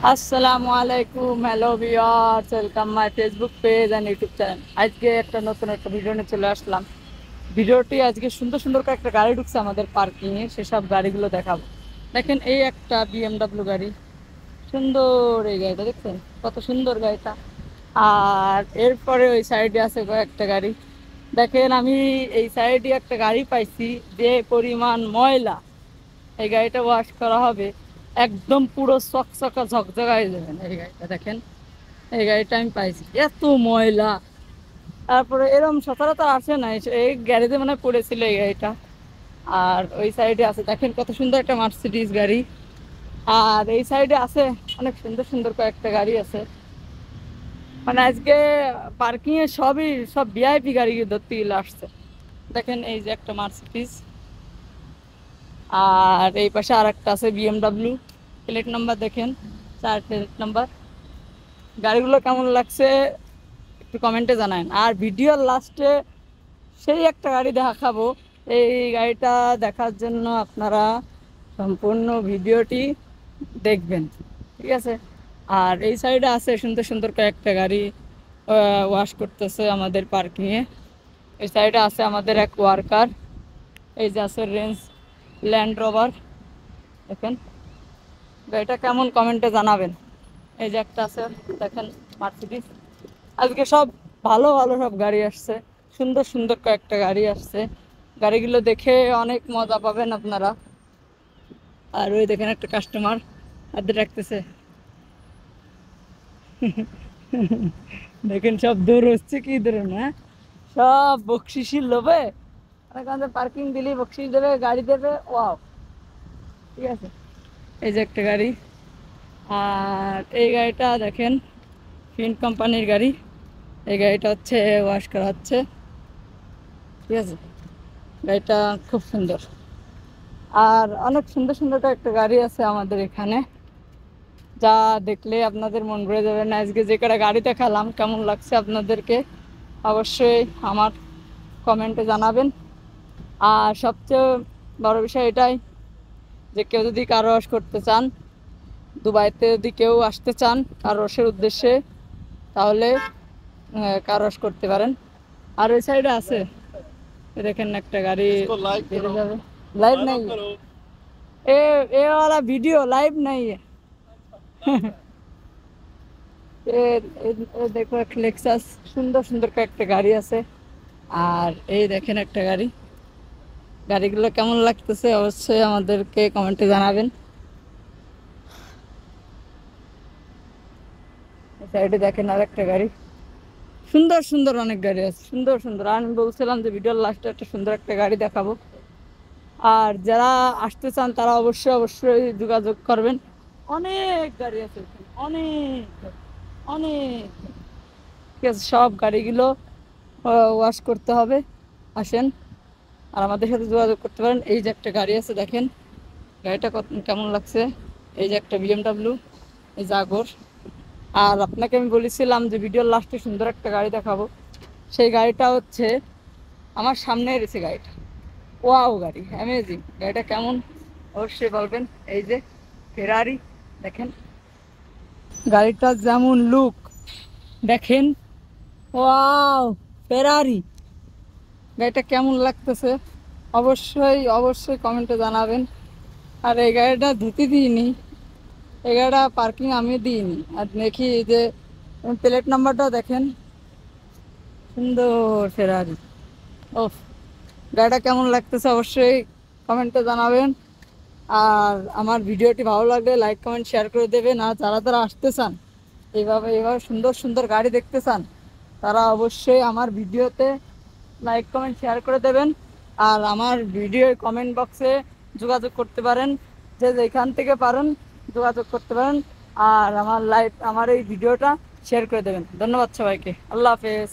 আসসালামু আলাইকুম, hello viewers, welcome my Facebook page and YouTube channel. আজকে একটা নতুন একটা ভিডিও নিয়ে চলে আসলাম। ভিডিওটি আজকে সুন্দর সুন্দর কয়েকটা গাড়ি ঢুকছে আমাদের পার্কিংয়ে, সেসব গাড়িগুলো দেখাবো। দেখেন, এই একটা বিএমডাব্লিউ গাড়ি, সুন্দর এই গাড়িটা দেখছেন, কত সুন্দর গাড়িটা। আর এরপরে ওই সাইডে আছে কয়েকটা গাড়ি। দেখেন, আমি এই সাইডে একটা গাড়ি পাইছি, যে পরিমাণ ময়লা। এই গাড়িটা ওয়াশ করা হবে, একদম পুরো চকচকা ঝকঝকা হয়ে যাবেন। এই গাড়িটা দেখেন, এই গাড়িটা আমি পাইছি, এত ময়লা। তারপরে এরকম সচরাচর আসে না, এই গ্যারেজে মানে পড়েছিল এই গাড়িটা। আর ওই সাইডে আছে, দেখেন কত সুন্দর একটা মার্সিডিজ গাড়ি। আর এই সাইডে আছে অনেক সুন্দর সুন্দর কয়েকটা গাড়ি আছে। মানে আজকে পার্কিং এ সব ভিআইপি গাড়ি ধরতে গেলে আসছে। দেখেন, এই যে একটা মার্সিডিজ, আর এই পাশে আর একটা আছে বিএমডাব্লিউ। প্লেট নাম্বার দেখেন, 4 প্লেট নাম্বার। গাড়িগুলো কেমন লাগছে একটু কমেন্টে জানান। আর ভিডিওর লাস্টে সেই একটা গাড়ি দেখাবো। এই গাড়িটা দেখার জন্য আপনারা সম্পূর্ণ ভিডিওটি দেখবেন, ঠিক আছে? আর এই সাইডে আছে সুন্দর সুন্দর কয়েকটা গাড়ি ওয়াশ করতেছে আমাদের পার্কিংয়ে। এই সাইডে আছে আমাদের এক ওয়ার্কার। এই যে আছে রেঞ্জ ল্যান্ড রোভার, দেখেন গাড়িটা কেমন কমেন্টে জানাবেন। এই যে একটা আছে, দেখেন মার্সিডিজ। আজকে সব ভালো ভালো সব গাড়ি আসছে, সুন্দর সুন্দর কয়েকটা গাড়ি আসছে। গাড়িগুলো দেখে অনেক মজা পাবেন আপনারা। আর ওই দেখেন একটা কাস্টমার হাতে রাখতেছে। দেখেন সব দৌড় হচ্ছে, কি ধরুন, হ্যাঁ, সব বকশিসির লোভে। আমাদের পার্কিং দিলেই বকশিস দেবে, গাড়ি দেবে, ওয়াও, ঠিক আছে। এই যে একটা গাড়ি। আর এই গাড়িটা দেখেন, ফিন কোম্পানির গাড়ি। এই গাড়িটা হচ্ছে ওয়াশ করা হচ্ছে, ঠিক আছে। গাড়িটা খুব সুন্দর। আর অনেক সুন্দর সুন্দর একটা গাড়ি আছে আমাদের এখানে, যা দেখলে আপনাদের মন ভরে যাবে না। আজকে যে কটা গাড়ি দেখালাম, কেমন লাগছে আপনাদেরকে অবশ্যই আমার কমেন্টে জানাবেন। আর সবচেয়ে বড় বিষয় এটাই যে কেউ যদি কার ওয়াশ করতে চান, দুবাইতে যদি কেউ আসতে চান কার ওয়াশের উদ্দেশ্যে, তাহলে কার ওয়াশ করতে পারেন। আর ওই সাইডে আছে, দেখেন একটা গাড়ি বেড়ে যাবে। लाइव नहीं है ये वाला वीडियो लाइव नहीं है। দেখো একটা লেক্সাস, সুন্দর সুন্দর কয়েকটা গাড়ি আছে। আর এই দেখেন একটা গাড়ি। গাড়িগুলো কেমন লাগতেছে অবশ্যই আমাদেরকে কমেন্টে জানাবেন। সাইডে দেখেন আর একটা গাড়ি, সুন্দর সুন্দর অনেক গাড়ি আছে, সুন্দর সুন্দর। আর আমি বলছিলাম যে ভিডিওর লাস্টে একটা সুন্দর একটা গাড়ি দেখাবো। আর যারা আসতে চান তারা অবশ্যই অবশ্যই যোগাযোগ করবেন। অনেক গাড়ি আছে এখানে, অনেক অনেক, ঠিক আছে। সব গাড়িগুলো ওয়াশ করতে হবে, আসেন আর আমাদের সাথে যোগাযোগ করতে পারেন। এই যে একটা গাড়ি আছে, দেখেন গাড়িটা কেমন লাগছে। এই যে একটা বিএমডাব্লিউ, এই জাগর। আর আপনাকে আমি বলেছিলাম যে ভিডিওর লাস্টে সুন্দর একটা গাড়ি দেখাবো। সেই গাড়িটা হচ্ছে আমার সামনে রয়েছে গাড়িটা, ওয়াও গাড়ি, অ্যামেজিং। গাড়িটা কেমন অবশ্যই বলবেন। এই যে ফেরারি, দেখেন গাড়িটা যেমন লুক, দেখেন, ওয়াও ফেরারি। গাড়িটা কেমন লাগতেছে অবশ্যই অবশ্যই কমেন্টে জানাবেন। আর এই গাড়িটা ধুতে দিইনি, এই গাড়িটা পার্কিং আমি দিইনি। আর দেখি যে প্লেট নাম্বারটা দেখেন, সুন্দর ফেরারি। ওফ, গাড়িটা কেমন লাগতেছে অবশ্যই কমেন্টে জানাবেন। আর আমার ভিডিওটি ভালো লাগলে লাইক কমেন্ট শেয়ার করে দেবেন। আর যারা যারা আসতে চান, এইভাবে এইভাবে সুন্দর সুন্দর গাড়ি দেখতে চান, তারা অবশ্যই আমার ভিডিওতে লাইক কমেন্ট শেয়ার করে দেবেন। আর আমার ভিডিওর কমেন্ট বক্সে যোগাযোগ করতে পারেন, যে যেখান থেকে পারেন যোগাযোগ করতে পারেন। আর আমার এই ভিডিওটা শেয়ার করে দেবেন। ধন্যবাদ সবাইকে, আল্লাহ হাফেজ।